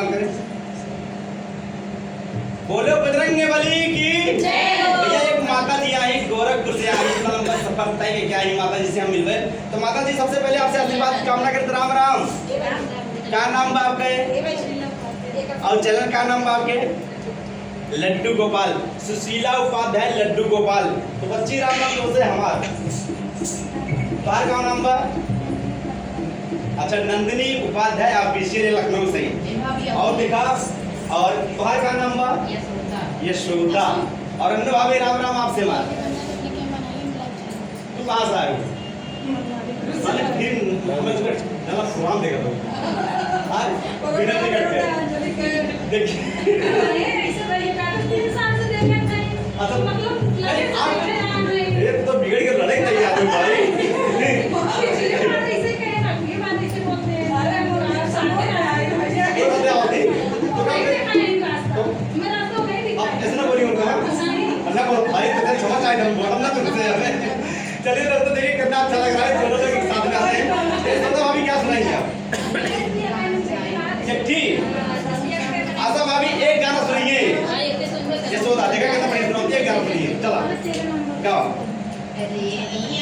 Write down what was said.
प्रणाम करें। बोलो बजरंग बली की जय। भैया एक माता जी आई गोरखपुर से आई, इतना लंबा सफर तय है क्या ही माता जी से हम मिल गए। तो माता जी सबसे पहले आपसे आशीर्वाद कामना करते। राम राम। क्या नाम बा आपका और चैनल का नाम बा आपके? लड्डू गोपाल, सुशीला उपाध्याय लड्डू गोपाल। तो बच्ची राम नाम तो से हमार बाहर का नाम बा? अच्छा नंदिनी उपाध्याय ऑफिशियल लखनऊ से। और देखा और बाहर का नाम बा? यशोदा। और अन्य भाभी राम राम आपसे मार। तू कहाँ से आई? अरे फिर हमें तो चला प्रोग्राम देगा तो आज बिना टिकट के देखिए अच्छा ये तो बिगड़ के लड़े नहीं आते भाई। चलिए तो देखिए कितना अच्छा लग रहा है, दोनों लोग एक साथ में आते हैं। तो भाभी क्या सुनाएंगे आप? आशा भाभी एक गाना सुनिए। यशोदा देखा कितना बढ़िया सुनाती है, एक गाना सुनिए। चलो गाओ। Hare